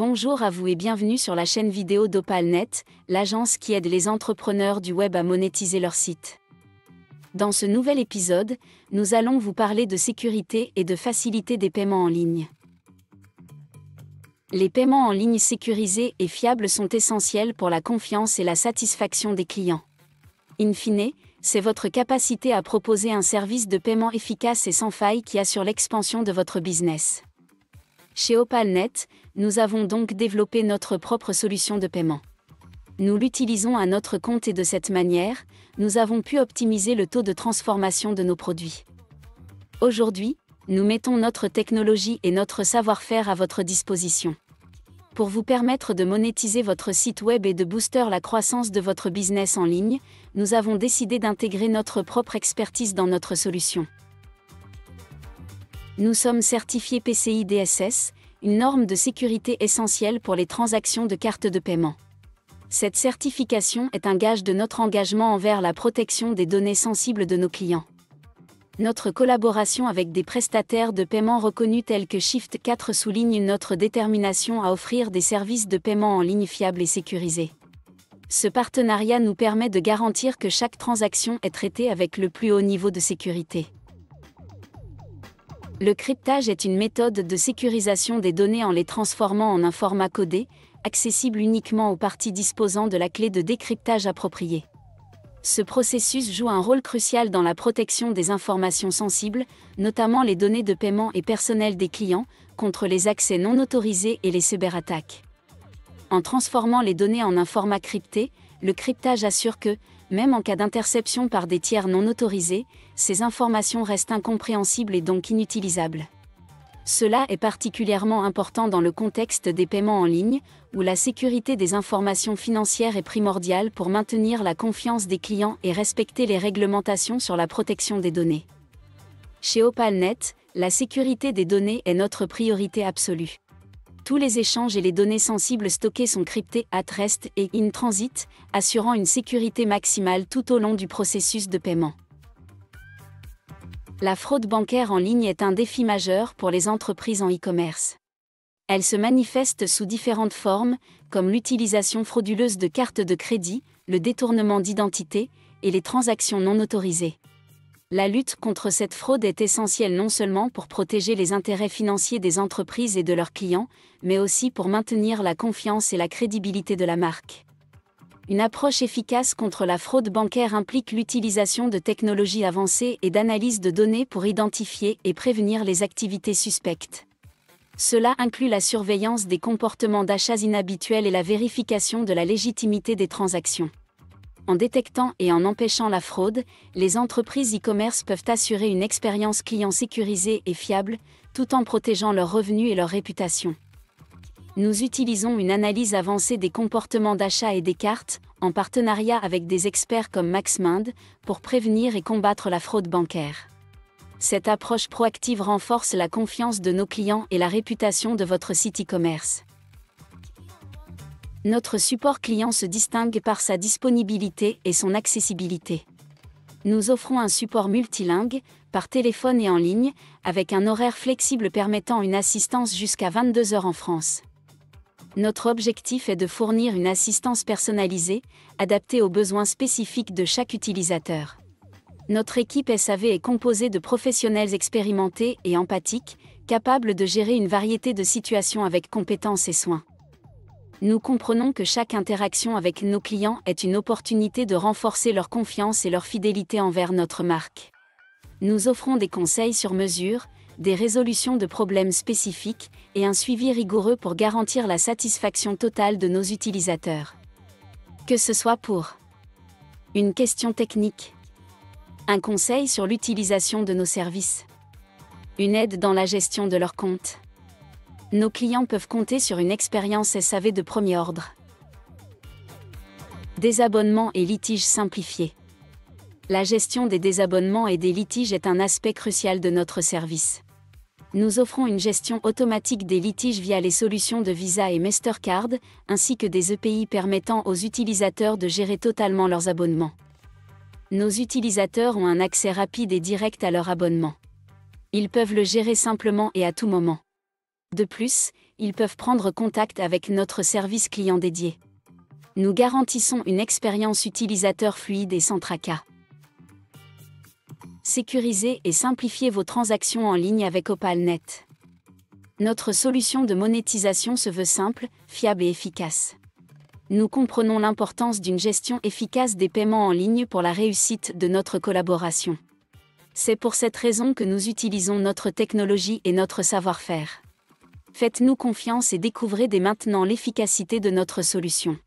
Bonjour à vous et bienvenue sur la chaîne vidéo d'Opalnet, l'agence qui aide les entrepreneurs du web à monétiser leur site. Dans ce nouvel épisode, nous allons vous parler de sécurité et de facilité des paiements en ligne. Les paiements en ligne sécurisés et fiables sont essentiels pour la confiance et la satisfaction des clients. In fine, c'est votre capacité à proposer un service de paiement efficace et sans faille qui assure l'expansion de votre business. Chez Opalnet, nous avons donc développé notre propre solution de paiement. Nous l'utilisons à notre compte et de cette manière, nous avons pu optimiser le taux de transformation de nos produits. Aujourd'hui, nous mettons notre technologie et notre savoir-faire à votre disposition. Pour vous permettre de monétiser votre site web et de booster la croissance de votre business en ligne, nous avons décidé d'intégrer notre propre expertise dans notre solution. Nous sommes certifiés PCI DSS, une norme de sécurité essentielle pour les transactions de cartes de paiement. Cette certification est un gage de notre engagement envers la protection des données sensibles de nos clients. Notre collaboration avec des prestataires de paiement reconnus tels que Shift4 souligne notre détermination à offrir des services de paiement en ligne fiables et sécurisés. Ce partenariat nous permet de garantir que chaque transaction est traitée avec le plus haut niveau de sécurité. Le cryptage est une méthode de sécurisation des données en les transformant en un format codé, accessible uniquement aux parties disposant de la clé de décryptage appropriée. Ce processus joue un rôle crucial dans la protection des informations sensibles, notamment les données de paiement et personnelles des clients, contre les accès non autorisés et les cyberattaques. En transformant les données en un format crypté, le cryptage assure que, même en cas d'interception par des tiers non autorisés, ces informations restent incompréhensibles et donc inutilisables. Cela est particulièrement important dans le contexte des paiements en ligne, où la sécurité des informations financières est primordiale pour maintenir la confiance des clients et respecter les réglementations sur la protection des données. Chez Opalnet, la sécurité des données est notre priorité absolue. Tous les échanges et les données sensibles stockées sont cryptés at rest et in transit, assurant une sécurité maximale tout au long du processus de paiement. La fraude bancaire en ligne est un défi majeur pour les entreprises en e-commerce. Elle se manifeste sous différentes formes, comme l'utilisation frauduleuse de cartes de crédit, le détournement d'identité et les transactions non autorisées. La lutte contre cette fraude est essentielle non seulement pour protéger les intérêts financiers des entreprises et de leurs clients, mais aussi pour maintenir la confiance et la crédibilité de la marque. Une approche efficace contre la fraude bancaire implique l'utilisation de technologies avancées et d'analyse de données pour identifier et prévenir les activités suspectes. Cela inclut la surveillance des comportements d'achats inhabituels et la vérification de la légitimité des transactions. En détectant et en empêchant la fraude, les entreprises e-commerce peuvent assurer une expérience client sécurisée et fiable, tout en protégeant leurs revenus et leur réputation. Nous utilisons une analyse avancée des comportements d'achat et des cartes, en partenariat avec des experts comme MaxMind, pour prévenir et combattre la fraude bancaire. Cette approche proactive renforce la confiance de nos clients et la réputation de votre site e-commerce. Notre support client se distingue par sa disponibilité et son accessibilité. Nous offrons un support multilingue, par téléphone et en ligne, avec un horaire flexible permettant une assistance jusqu'à 22 heures en France. Notre objectif est de fournir une assistance personnalisée, adaptée aux besoins spécifiques de chaque utilisateur. Notre équipe SAV est composée de professionnels expérimentés et empathiques, capables de gérer une variété de situations avec compétence et soin. Nous comprenons que chaque interaction avec nos clients est une opportunité de renforcer leur confiance et leur fidélité envers notre marque. Nous offrons des conseils sur mesure, des résolutions de problèmes spécifiques et un suivi rigoureux pour garantir la satisfaction totale de nos utilisateurs. Que ce soit pour une question technique, un conseil sur l'utilisation de nos services, une aide dans la gestion de leur compte. Nos clients peuvent compter sur une expérience SAV de premier ordre. Désabonnements et litiges simplifiés. La gestion des désabonnements et des litiges est un aspect crucial de notre service. Nous offrons une gestion automatique des litiges via les solutions de Visa et Mastercard, ainsi que des EPI permettant aux utilisateurs de gérer totalement leurs abonnements. Nos utilisateurs ont un accès rapide et direct à leur abonnement. Ils peuvent le gérer simplement et à tout moment. De plus, ils peuvent prendre contact avec notre service client dédié. Nous garantissons une expérience utilisateur fluide et sans tracas. Sécurisez et simplifiez vos transactions en ligne avec Opalnet. Notre solution de monétisation se veut simple, fiable et efficace. Nous comprenons l'importance d'une gestion efficace des paiements en ligne pour la réussite de notre collaboration. C'est pour cette raison que nous utilisons notre technologie et notre savoir-faire. Faites-nous confiance et découvrez dès maintenant l'efficacité de notre solution.